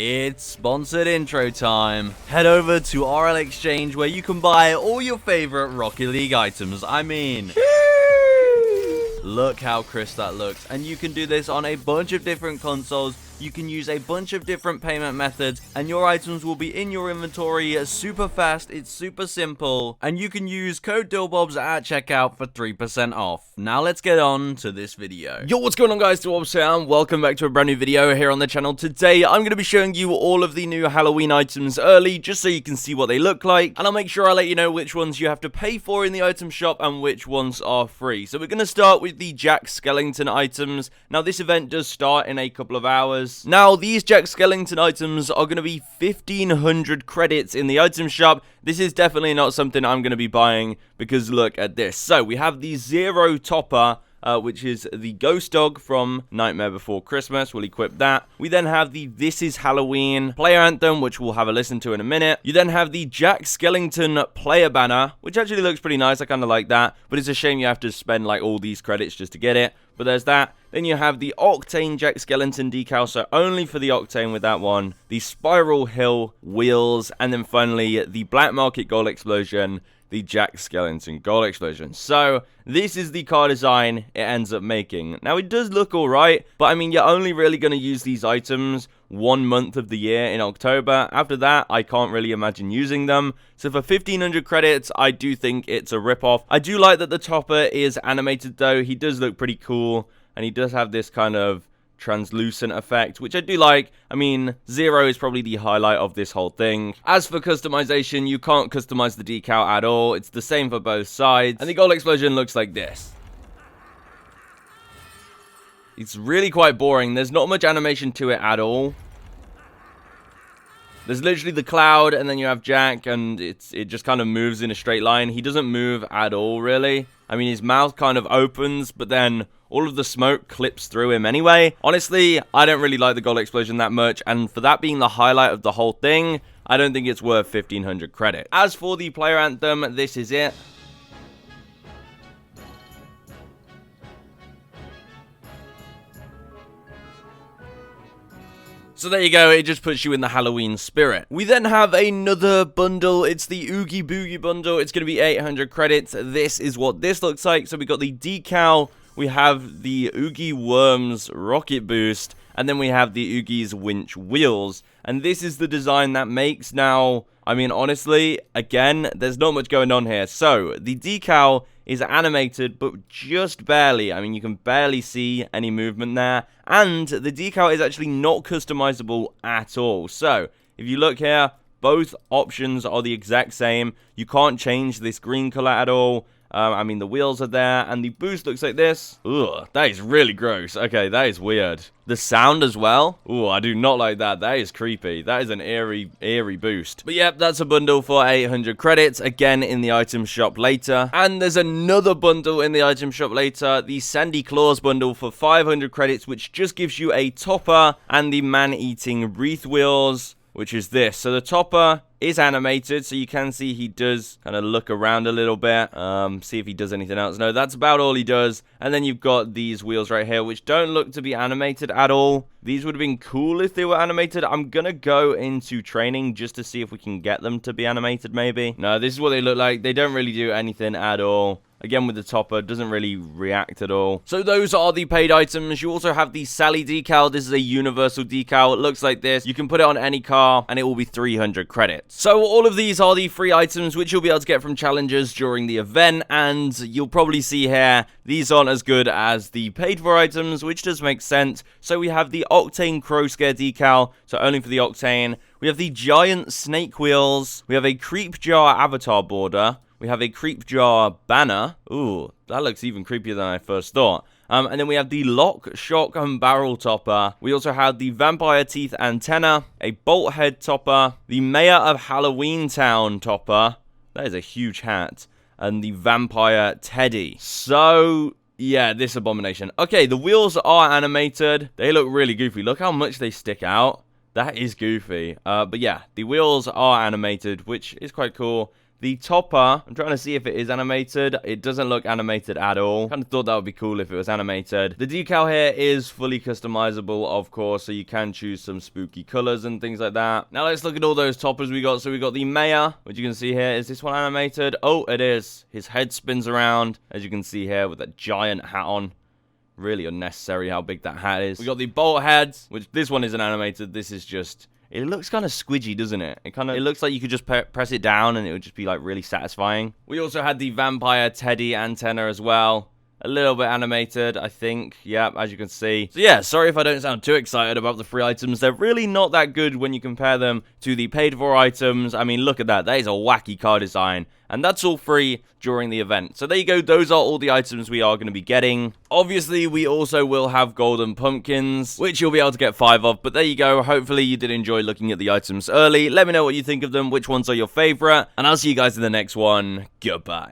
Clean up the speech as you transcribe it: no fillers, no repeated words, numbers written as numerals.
It's sponsored intro time. Head over to RL Exchange where you can buy all your favorite Rocket League items. Look how crisp that looks. And you can do this on a bunch of different consoles. You can use a bunch of different payment methods and your items will be in your inventory super fast. It's super simple. And you can use code DILLBOBS at checkout for 3% off. Now let's get on to this video. Yo, what's going on guys? DILLBOBS here and welcome back to a brand new video here on the channel. Today I'm going to be showing you all of the new Halloween items early just so you can see what they look like. And I'll make sure I let you know which ones you have to pay for in the item shop and which ones are free. So we're going to start with the Jack Skellington items. Now this event does start in a couple of hours. Now, these Jack Skellington items are going to be 1,500 credits in the item shop. This is definitely not something I'm going to be buying because look at this. So, we have the Zero Topper, which is the Ghost Dog from Nightmare Before Christmas. We'll equip that. We then have the This Is Halloween player anthem, which we'll have a listen to in a minute. You then have the Jack Skellington player banner, which actually looks pretty nice. I kind of like that, but it's a shame you have to spend like all these credits just to get it. But there's that. Then you have the Octane Jack Skellington decal, so only for the Octane with that one. The Spiral Hill wheels, and then finally the Black Market Gold Explosion, the Jack Skellington Gold Explosion. So this is the car design it ends up making. Now it does look alright, but I mean you're only really going to use these items 1 month of the year in October. After that, I can't really imagine using them. So for 1,500 credits, I do think it's a ripoff. I do like that the Topper is animated though. He does look pretty cool, and he does have this kind of translucent effect, which I do like. I mean, Zero is probably the highlight of this whole thing. As for customization, you can't customize the decal at all. It's the same for both sides. And the Gold Explosion looks like this. It's really quite boring. There's not much animation to it at all. There's literally the cloud, and then you have Jack, and it just kind of moves in a straight line. He doesn't move at all, really. I mean, his mouth kind of opens, but then all of the smoke clips through him anyway. Honestly, I don't really like the Gold Explosion that much, and for that being the highlight of the whole thing, I don't think it's worth 1,500 credit. As for the player anthem, this is it. So there you go, it just puts you in the Halloween spirit. We then have another bundle. It's the Oogie Boogie bundle. It's going to be 800 credits. This is what this looks like. So we got the decal, we have the Oogie Worms rocket boost, and then we have the Oogie's winch wheels. And this is the design that makes. Now, I mean, honestly, again, there's not much going on here. So the decal is animated, but just barely. I mean, you can barely see any movement there. And the decal is actually not customizable at all. So, if you look here, both options are the exact same. You can't change this green color at all. I mean, the wheels are there, and the boost looks like this. Ugh, that is really gross. Okay, that is weird. The sound as well. Ooh, I do not like that. That is creepy. That is an eerie boost. But yep, that's a bundle for 800 credits. Again, in the item shop later. And there's another bundle in the item shop later. The Sandy Claus bundle for 500 credits, which just gives you a Topper and the man-eating wreath wheels, which is this. So the Topper is animated, so you can see he does kind of look around a little bit, see if he does anything else. No, that's about all he does. And then you've got these wheels right here, which don't look to be animated at all. These would have been cool if they were animated. I'm gonna go into training just to see if we can get them to be animated, maybe. No, this is what they look like. They don't really do anything at all. Again, with the Topper, doesn't really react at all. So those are the paid items. You also have the Sally decal. This is a universal decal. It looks like this. You can put it on any car, and it will be 300 credits. So all of these are the free items, which you'll be able to get from challenges during the event. And you'll probably see here, these aren't as good as the paid for items, which does make sense. So we have the Octane Crow Scare decal, so only for the Octane. We have the Giant Snake Wheels. We have a Creep Jar avatar border. We have a Creep Jar banner. Ooh, that looks even creepier than I first thought. And then we have the Lock, Shock, and Barrel Topper. We also have the Vampire Teeth Antenna, a Bolt Head Topper, the Mayor of Halloween Town Topper. That is a huge hat. And the Vampire Teddy. So, yeah, this abomination. Okay, the wheels are animated. They look really goofy. Look how much they stick out. That is goofy. But yeah, the wheels are animated, which is quite cool. The topper, I'm trying to see if it is animated. It doesn't look animated at all. Kind of thought that would be cool if it was animated. The decal here is fully customizable, of course, so you can choose some spooky colors and things like that. Now let's look at all those toppers we got. So we got the mayor, which you can see here. Is this one animated? Oh, it is. His head spins around, as you can see here, with that giant hat on. Really unnecessary how big that hat is. We got the bolt heads, which this one isn't animated. This is just... It looks kind of squidgy, doesn't it? It looks like you could just press it down and it would just be like really satisfying. We also had the vampire Teddy antenna as well. A little bit animated, I think. Yeah, as you can see. So yeah, sorry if I don't sound too excited about the free items. They're really not that good when you compare them to the paid-for items. I mean, look at that. That is a wacky car design. And that's all free during the event. So there you go. Those are all the items we are going to be getting. Obviously, we also will have golden pumpkins, which you'll be able to get 5 of. But there you go. Hopefully, you did enjoy looking at the items early. Let me know what you think of them, which ones are your favorite. And I'll see you guys in the next one. Goodbye.